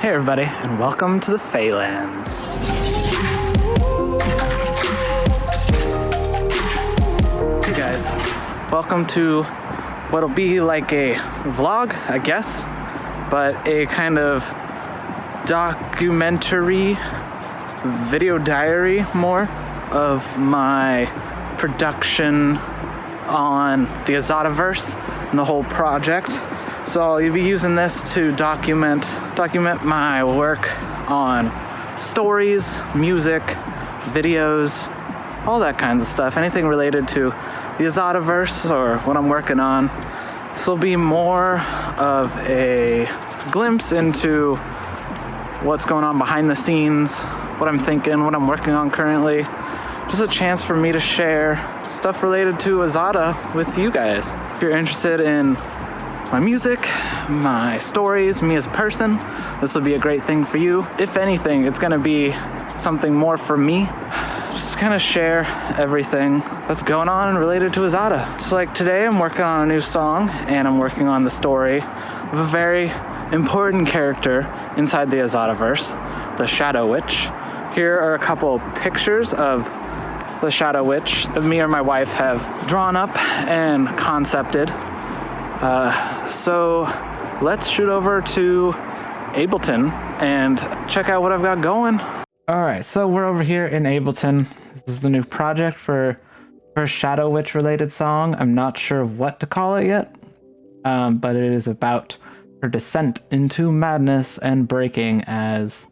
Hey everybody, and welcome to the Phalanx. Hey guys, welcome to what'll be like a vlog, I guess, but a kind of documentary, video diary more of my production on the Azata-verse and the whole project. So you'll be using this to document my work on stories, music, videos, all that kinds of stuff. Anything related to the Azata-verse or what I'm working on. This will be more of a glimpse into what's going on behind the scenes, what I'm thinking, what I'm working on currently. Just a chance for me to share stuff related to Azata with you guys. If you're interested in my music, my stories, me as a person, this will be a great thing for you. If anything, it's gonna be something more for me. Just kind of share everything that's going on related to Azata. Just like today, I'm working on a new song and I'm working on the story of a very important character inside the Azata-verse, the Shadow Witch. Here are a couple pictures of the Shadow Witch that me or my wife have drawn up and concepted. So let's shoot over to Ableton and check out what I've got going. All right, so we're over here in Ableton. This is the new project for Shadow Witch related song. I'm not sure what to call it yet, but it is about her descent into madness and breaking as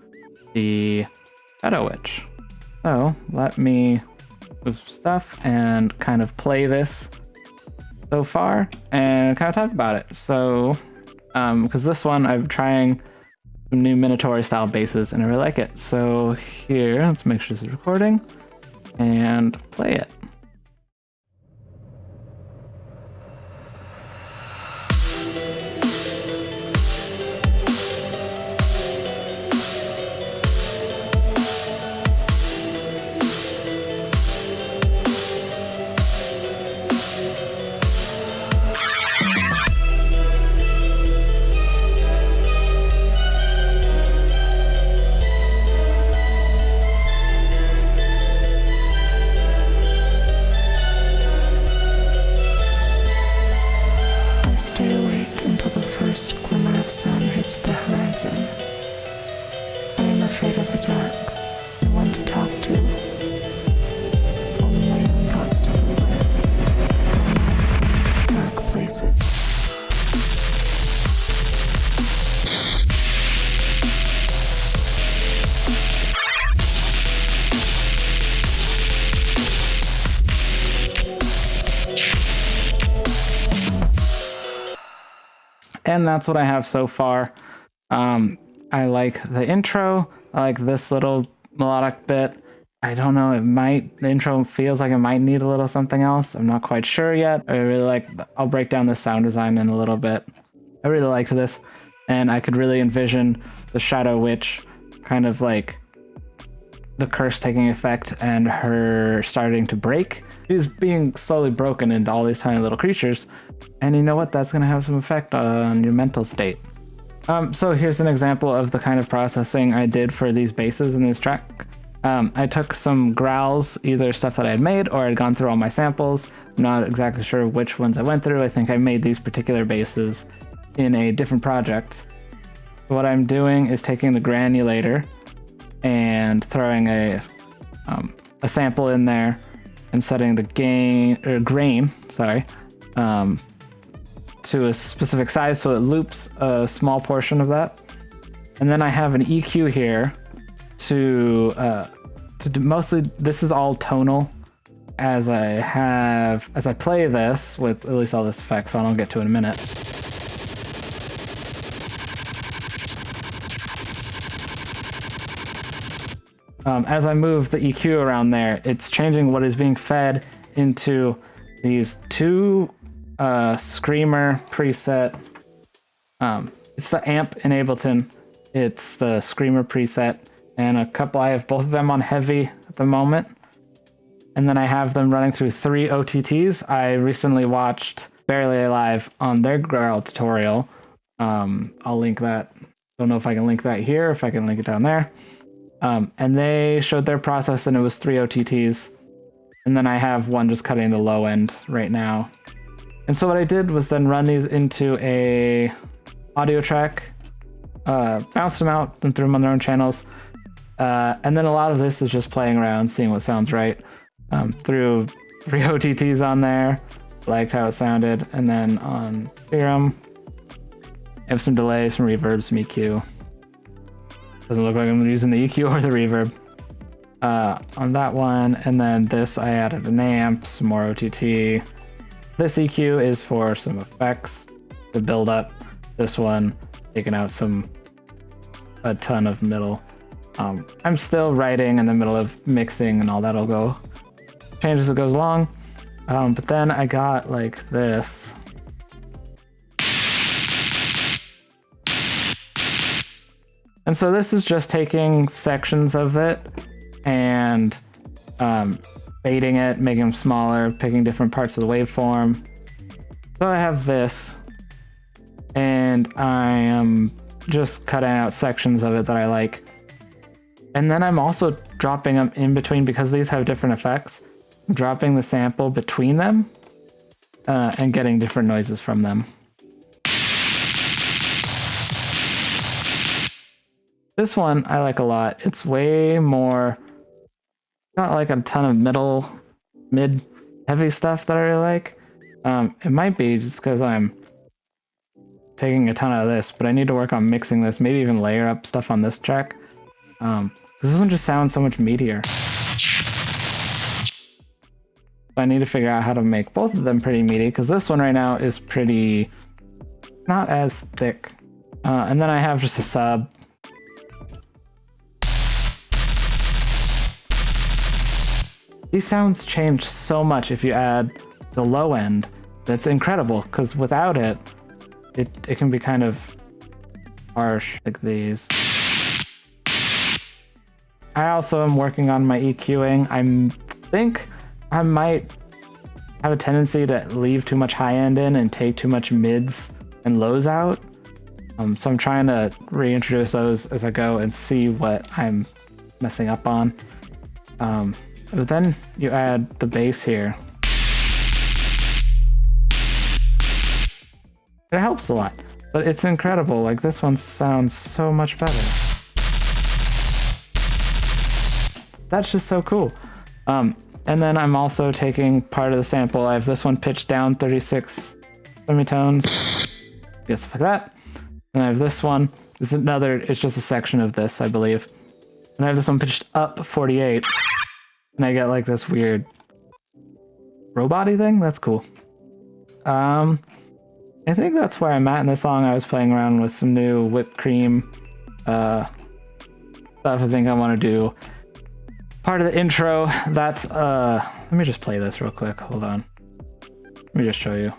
the Shadow Witch. So let me move stuff and kind of play this so far and kind of talk about it. So because this one I'm trying some new Minatory style basses and I really like it. So here, let's make sure this is recording and play it. Stay awake until the first glimmer of sun hits the horizon. I am afraid of the dark, no one to talk to, only my own thoughts to live with, my mind in dark places. And that's what I have so far. I like the intro. I like this little melodic bit. I don't know, the intro feels like it might need a little something else. I'm not quite sure yet. I'll break down the sound design in a little bit. I really liked this, and I could really envision the Shadow Witch kind of like the curse taking effect and her starting to break. She's being slowly broken into all these tiny little creatures. And you know what? That's going to have some effect on your mental state. So here's an example of the kind of processing I did for these basses in this track. I took some growls, either stuff that I had made or I'd gone through all my samples. I'm not exactly sure which ones I went through. I think I made these particular basses in a different project. What I'm doing is taking the granulator and throwing a sample in there and setting the grain, to a specific size so it loops a small portion of that. And then I have an EQ here to do mostly, this is all tonal as I play this with at least all this effect, so I'll get to it in a minute. As I move the EQ around there, it's changing what is being fed into these two Screamer preset. It's the amp in Ableton. It's the Screamer preset and a couple. I have both of them on heavy at the moment. And then I have them running through 3 OTTs. I recently watched Barely Alive on their Growl tutorial. I'll link that Don't know if I can link that here, if I can link it down there. And they showed their process, and it was 3 OTTs. And then I have one just cutting the low end right now. And so what I did was then run these into a audio track, bounced them out, and threw them on their own channels. And then a lot of this is just playing around, seeing what sounds right. Threw 3 OTTs on there, liked how it sounded. And then on Theorem, I have some delay, some reverb, some EQ. Doesn't look like I'm using the EQ or the reverb on that one. And then this, I added an amp, some more OTT. This EQ is for some effects to build up. This one, taking out a ton of middle. I'm still writing in the middle of mixing, and all that'll go change as it goes along. But then I got like this. And so this is just taking sections of it and fading it, making them smaller, picking different parts of the waveform. So I have this, and I am just cutting out sections of it that I like. And then I'm also dropping them in between, because these have different effects. I'm dropping the sample between them and getting different noises from them. This one I like a lot. It's way more, not like a ton of mid heavy stuff that I really like. It might be just because I'm taking a ton out of this, but I need to work on mixing this, maybe even layer up stuff on this track. Because this one just sounds so much meatier. I need to figure out how to make both of them pretty meaty, because this one right now is pretty not as thick. And then I have just a sub. These sounds change so much if you add the low end. That's incredible, because without it, it can be kind of harsh, like these. I also am working on my EQing. I think I might have a tendency to leave too much high end in and take too much mids and lows out. So I'm trying to reintroduce those as I go and see what I'm messing up on. But then you add the bass here. It helps a lot, but it's incredible. Like, this one sounds so much better. That's just so cool. And then I'm also taking part of the sample. I have this one pitched down 36 semitones, stuff like that. And I have this one. This is another, it's just a section of this, I believe. And I have this one pitched up 48. And I get like this weird robot-y thing. That's cool. I think that's where I'm at in the song. I was playing around with some new whipped cream stuff. I think I want to do part of the intro. That's let me just play this real quick. Hold on. Let me just show you.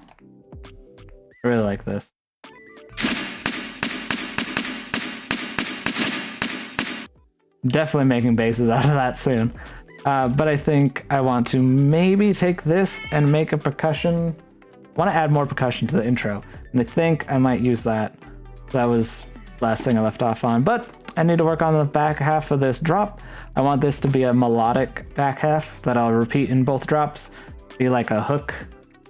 I really like this. Definitely making basses out of that soon. But I think I want to maybe take this and make a percussion. I want to add more percussion to the intro, and I think I might use that. That was the last thing I left off on, but I need to work on the back half of this drop. I want this to be a melodic back half that I'll repeat in both drops, be like a hook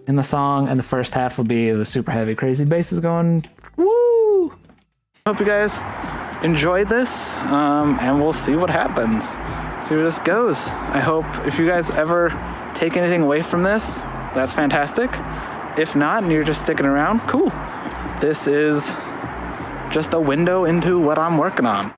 in the song, and the first half will be the super heavy crazy basses going woo. Hope you guys enjoy this, and we'll see what happens. See where this goes. I hope if you guys ever take anything away from this, that's fantastic. If not, and you're just sticking around, cool. This is just a window into what I'm working on.